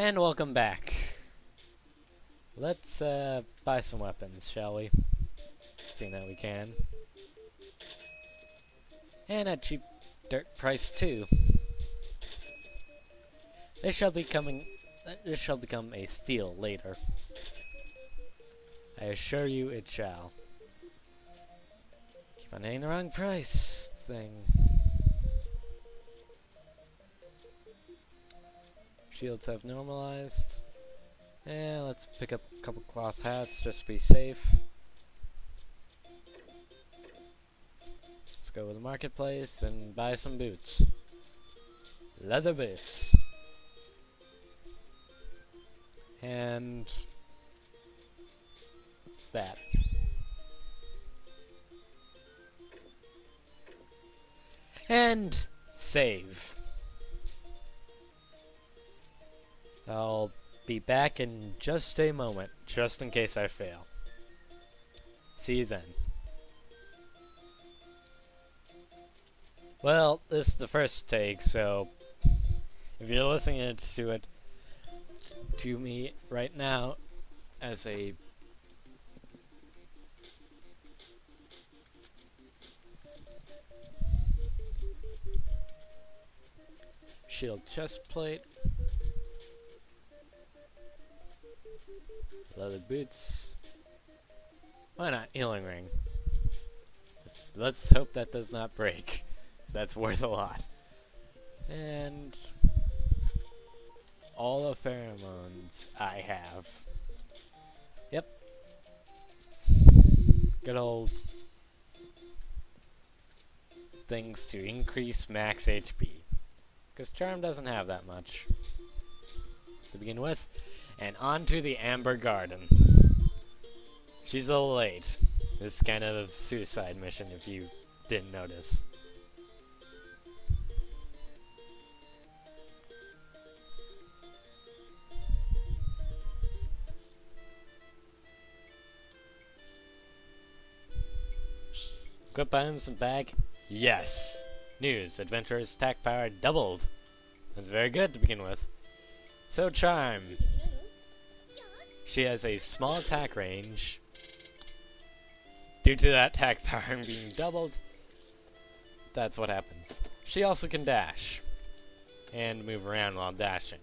And welcome back. Let's buy some weapons, shall we? Seeing that we can. And at cheap dirt price too. This shall become a steal later. I assure you it shall. Keep on hitting the wrong price thing. Shields have normalized. And let's pick up a couple cloth hats just to be safe. Let's go to the marketplace and buy some boots. Leather boots. And that. And save. I'll be back in just a moment, just in case I fail. See you then. Well, this is the first take, so if you're listening to me right now as a shield chest plate, leather boots, why not healing ring? Let's hope that does not break. That's worth a lot. And all the pheromones I have. Yep. Good old things to increase max HP. Because Charme doesn't have that much to begin with. And on to the Amber Garden. She's a little late. This is kind of a suicide mission if you didn't notice. Equip items and bag? Yes! News. Adventurer's attack power doubled. That's very good to begin with. So Charme. She has a small attack range. Due to that attack power being doubled, that's what happens. She also can dash. And move around while dashing.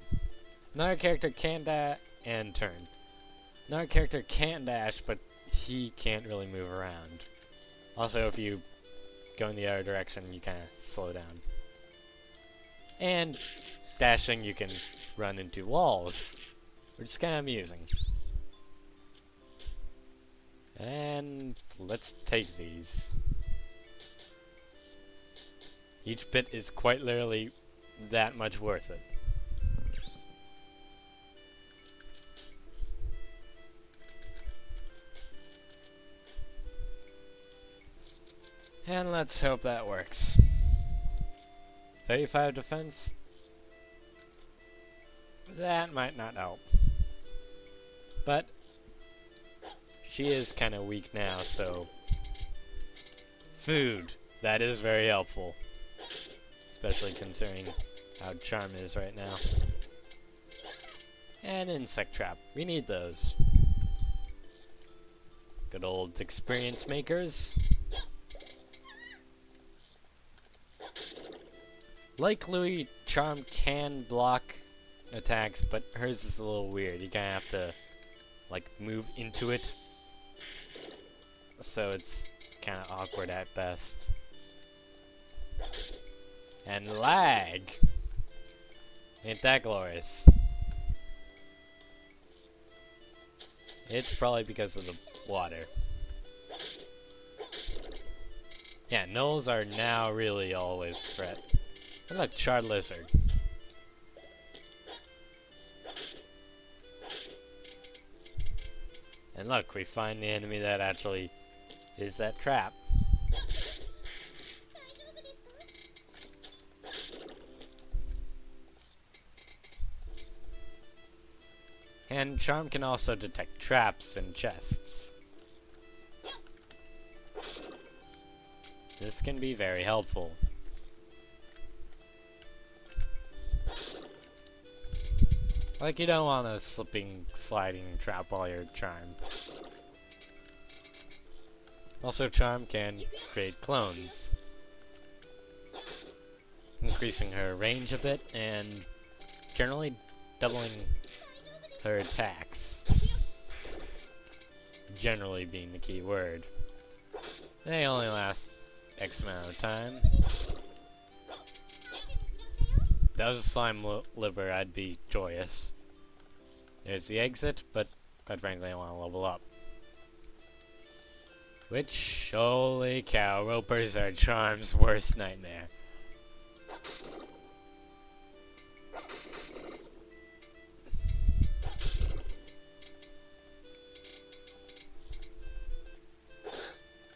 Another character can dash and turn. Another character can dash, but he can't really move around. Also, if you go in the other direction, you kind of slow down. And dashing, you can run into walls, which is kind of amusing. And let's take these. Each bit is quite literally that much worth it. And let's hope that works. 35 defense. That might not help. But she is kind of weak now, so food. That is very helpful. Especially considering how Charme is right now. And insect trap. We need those. Good old experience makers. Like Louis, Charme can block attacks, but hers is a little weird. You kinda have to, like, move into it. So it's kinda awkward at best. And lag! Ain't that glorious? It's probably because of the water. Yeah, gnolls are now really always a threat. And look, charred lizard. And look, we find the enemy that actually is that trap. And Charme can also detect traps and chests. This can be very helpful. Like, you don't want a slipping, sliding trap while you're Charme. Also, Charme can create clones, increasing her range a bit and generally doubling her attacks. Generally being the key word. They only last X amount of time. If that was a slime liver, I'd be joyous. There's the exit, but quite frankly I want to level up. Which, holy cow, ropers are Charme's worst nightmare.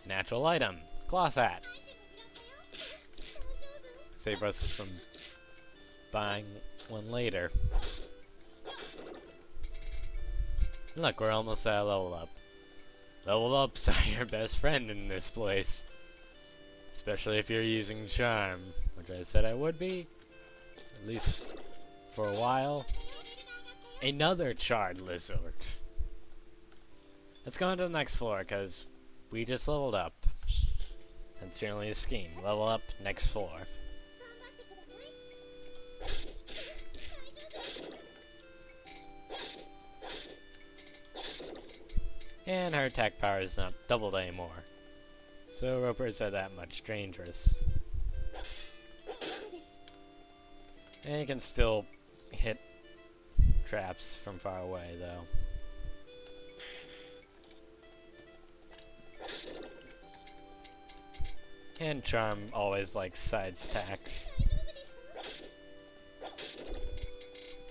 Natural item, cloth hat. Save us from buying one later. Look, we're almost at a level up. Level ups are your best friend in this place. Especially if you're using Charme, which I said I would be. At least for a while. Another charred lizard. Let's go on to the next floor, because we just leveled up. That's generally the scheme. Level up, next floor. And her attack power is not doubled anymore. So ropers are that much dangerous. And you can still hit traps from far away, though. And Charme always likes sides attacks.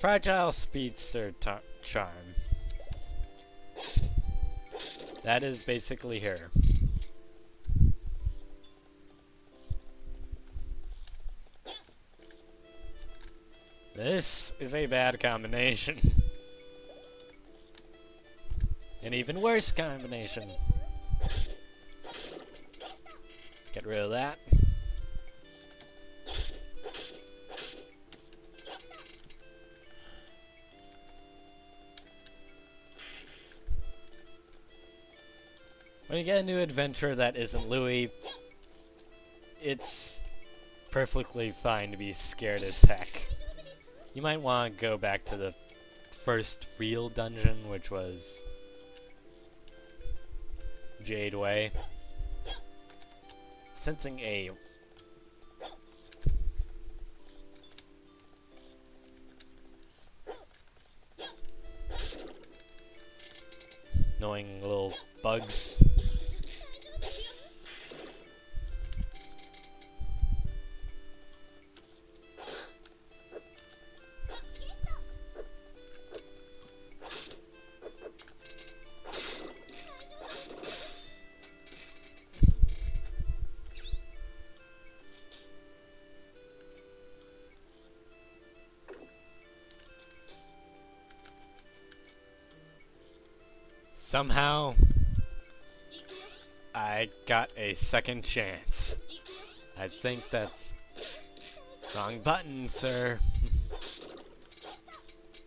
Fragile Speedster Charme. That is basically her. This is a bad combination. An even worse combination. Get rid of that. When you get a new adventure that isn't Louis, it's perfectly fine to be scared as heck. You might want to go back to the first real dungeon, which was Jade Way. Sensing a annoying little bugs. Somehow, I got a second chance. I think that's... Wrong button, sir.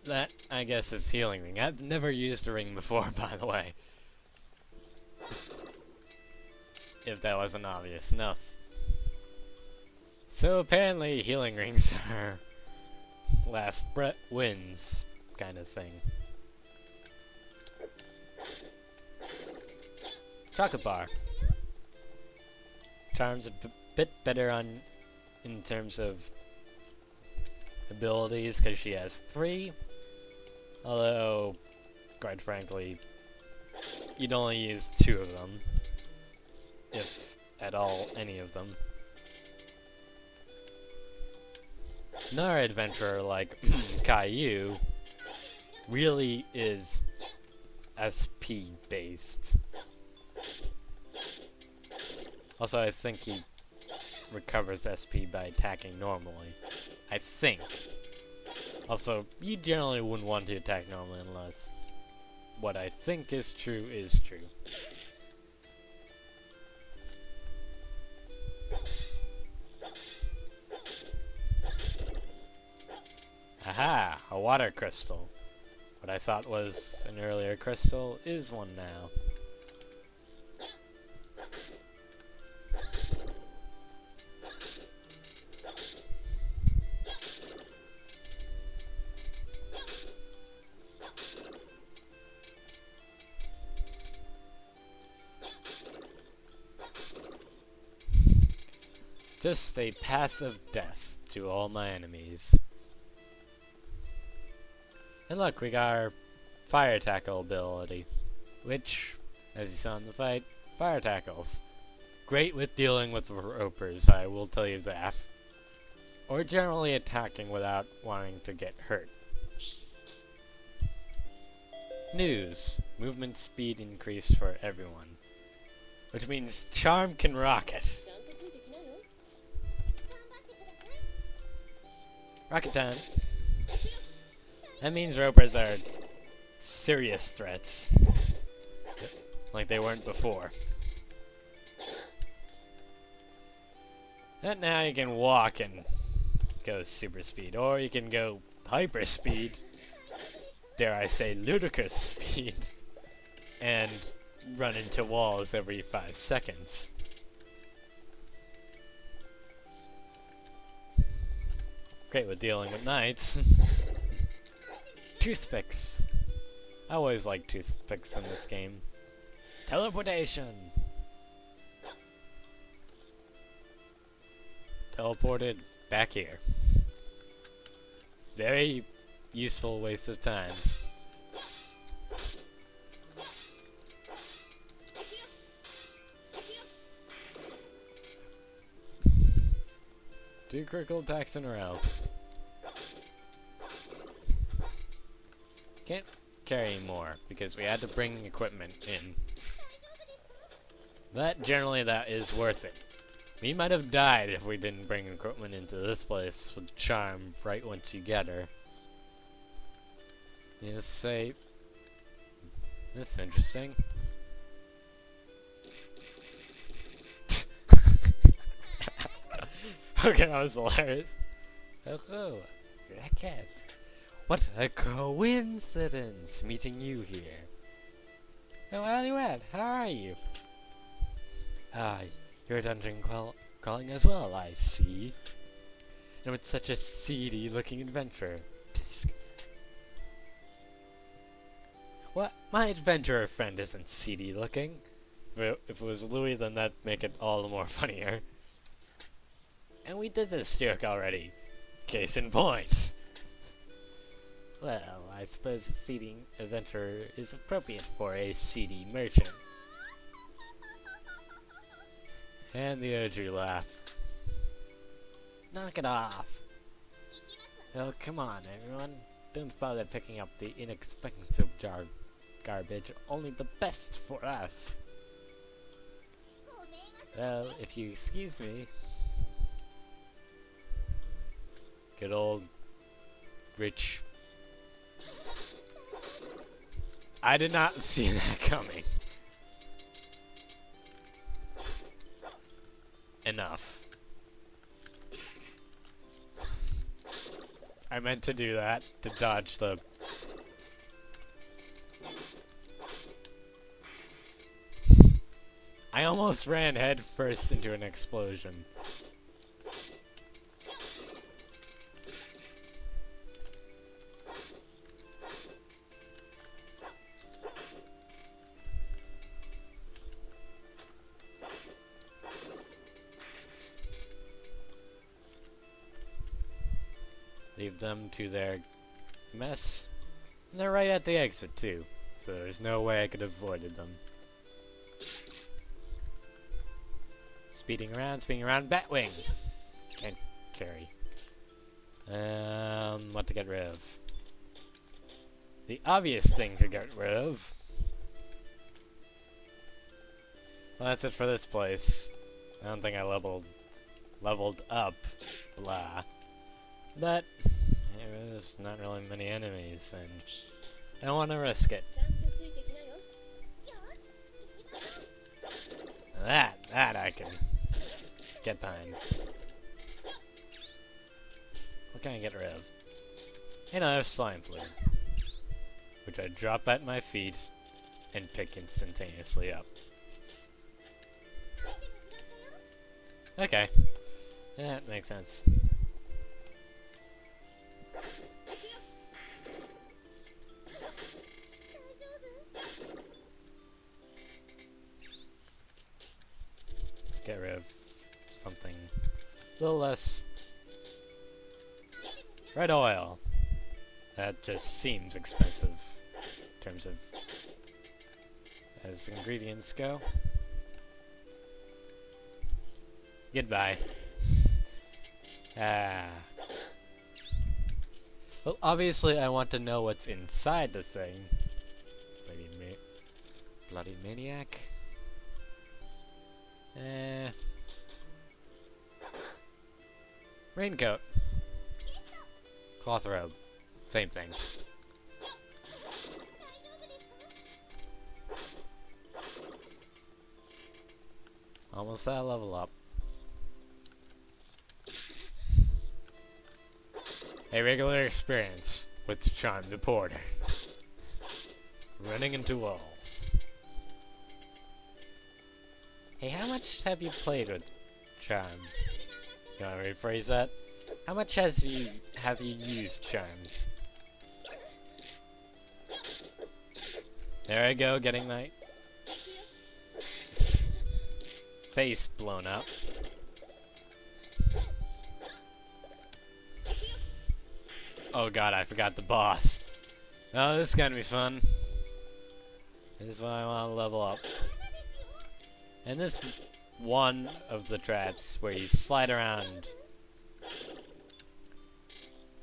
That, I guess, is healing ring. I've never used a ring before, by the way. If that wasn't obvious enough. So apparently healing rings are last breath wins kind of thing. Chocolate bar. Charme's a bit better in terms of abilities because she has 3. Although, quite frankly, you'd only use 2 of them, if at all any of them. Another adventurer like Caillou really is SP based. Also, I think he recovers SP by attacking normally. I think. Also, you generally wouldn't want to attack normally unless what I think is true is true. Aha! A water crystal. What I thought was an earlier crystal is one now. Just a path of death to all my enemies. And look, we got our fire tackle ability, which, as you saw in the fight, fire tackles. Great with dealing with ropers, I will tell you that. Or generally attacking without wanting to get hurt. News. Movement speed increased for everyone. Which means Charme can rocket. Rocket time. That means ropers are serious threats. Like they weren't before. And now you can walk and go super speed. Or you can go hyper speed. Dare I say ludicrous speed. And run into walls every 5 seconds. Great with dealing with knights. Toothpicks. I always like toothpicks in this game. Teleportation. Teleported back here. Very useful waste of time. Two critical attacks in a row. Can't carry more because we had to bring equipment in. But generally that is worth it. We might have died if we didn't bring equipment into this place with Charme right once you get her. You just say, this is interesting. Okay, that was hilarious. Hello, Recettear. What a coincidence meeting you here. Oh, Alouette, how are you? Ah, you're a dungeon crawling as well, I see. And it's such a seedy looking adventure. Tisk. What? My adventurer friend isn't seedy looking. If it was Louis, then that'd make it all the more funnier. And we did this joke already. Case in point. Well, I suppose a seedy adventurer is appropriate for a seedy merchant. And the Oju laugh. Knock it off. Well, come on, everyone. Don't bother picking up the inexpensive garbage. Only the best for us. Well, if you excuse me. Good old rich. I did not see that coming. Enough. I meant to do that to dodge the. I almost ran head first into an explosion. Leave them to their mess. And they're right at the exit too, so there's no way I could have avoided them. Speeding around, Batwing! Can't carry. What to get rid of? The obvious thing to get rid of. Well, that's it for this place. I don't think I leveled up. Blah. But there's not really many enemies, and I don't want to risk it. That I can get behind. What can I get rid of? Another slime flute, which I drop at my feet and pick instantaneously up. Okay, that makes sense. Let's get rid of something a little less. Red oil. That just seems expensive in terms of as ingredients go. Goodbye. Ah. Well, obviously I want to know what's inside the thing. Bloody maniac. Raincoat. Cloth robe. Same thing. Almost at a level up. A regular experience with Charme the Porter. Running into walls. Hey, how much have you played with Charme? You wanna rephrase that? How much have you used Charme? There I go, getting my face blown up. Oh god, I forgot the boss. Oh, this is gonna be fun. This is why I want to level up. And this one of the traps where you slide around.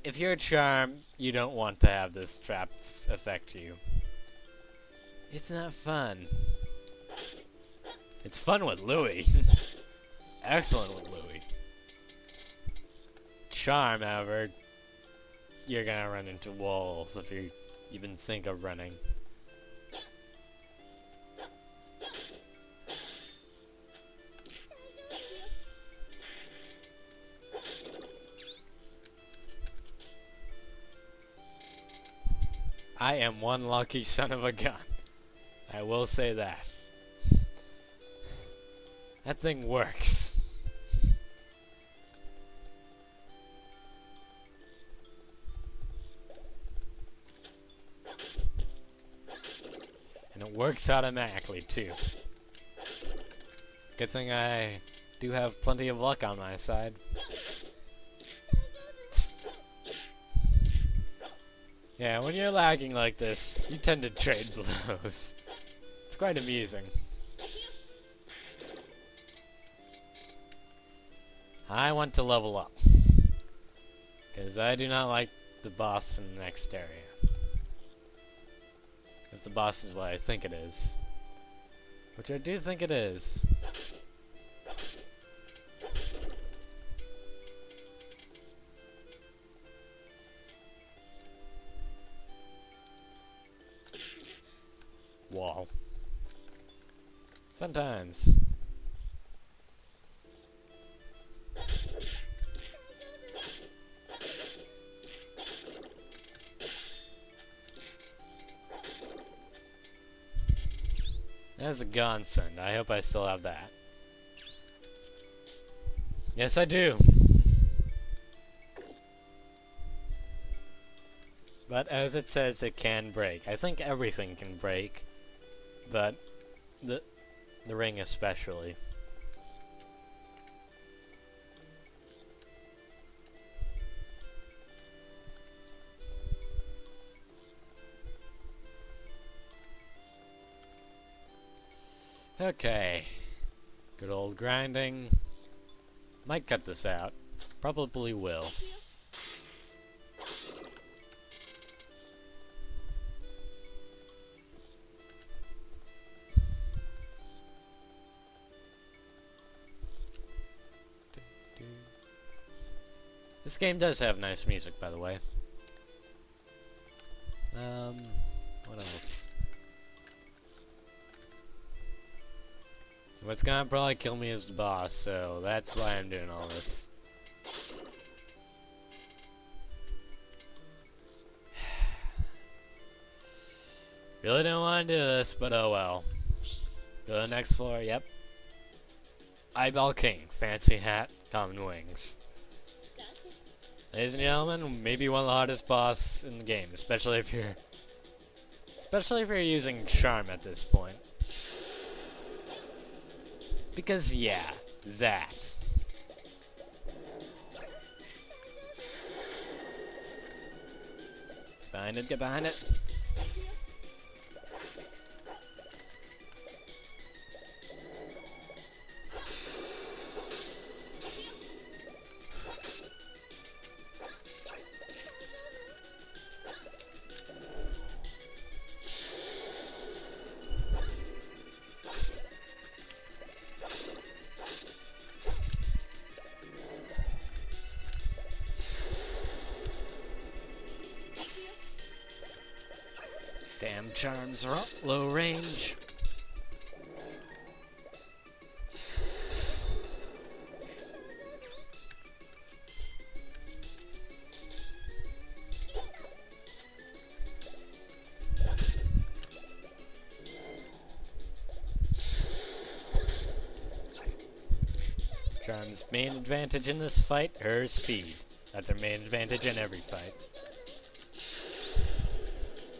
If you're a Charme, you don't want to have this trap affect you. It's not fun. It's fun with Louie. It's excellent with Louie. Charme, however, you're gonna run into walls if you even think of running. I am one lucky son of a gun. I will say that. That thing works. And it works automatically too. Good thing I do have plenty of luck on my side. Yeah, when you're lagging like this, you tend to trade blows. It's quite amusing. I want to level up, because I do not like the boss in the next area. If the boss is what I think it is. Which I do think it is. Wall. Fun times. There's a godsend. I hope I still have that. Yes, I do. But as it says, it can break. I think everything can break, but the ring especially. Okay. Good old grinding. Might cut this out. Probably will. This game does have nice music, by the way. What else? What's gonna probably kill me is the boss, so that's why I'm doing all this. Really don't want to do this, but oh well. Go to the next floor, yep. Eyeball King, fancy hat, common wings. Ladies and gentlemen, maybe one of the hardest boss in the game, especially if you're using Charme at this point. Because yeah, that. Behind it, get behind it. Damn charms are low range. Charm's main advantage in this fight, her speed. That's her main advantage in every fight.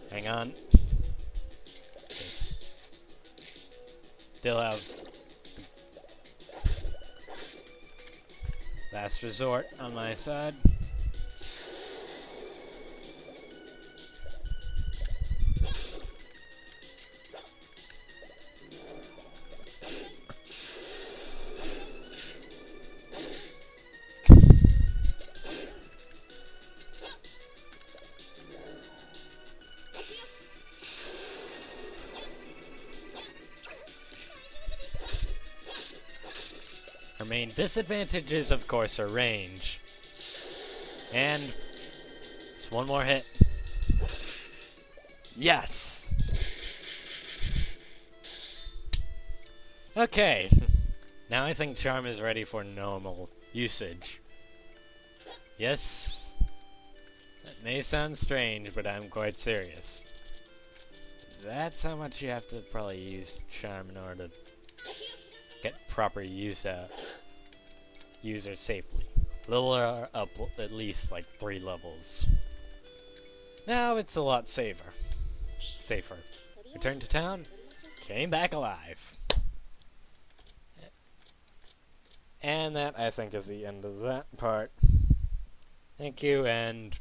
Hang on. Still have last resort on my side. Her main disadvantage is, of course, her range. And it's one more hit. Yes! Okay. Now I think Charme is ready for normal usage. Yes. That may sound strange, but I'm quite serious. That's how much you have to probably use Charme in order to get proper use out. User safely. Level her up at least like 3 levels. Now it's a lot safer. Returned to town, came back alive. And that, I think, is the end of that part. Thank you, and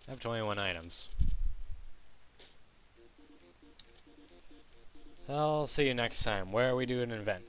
I have 21 items. I'll see you next time, where we do an event.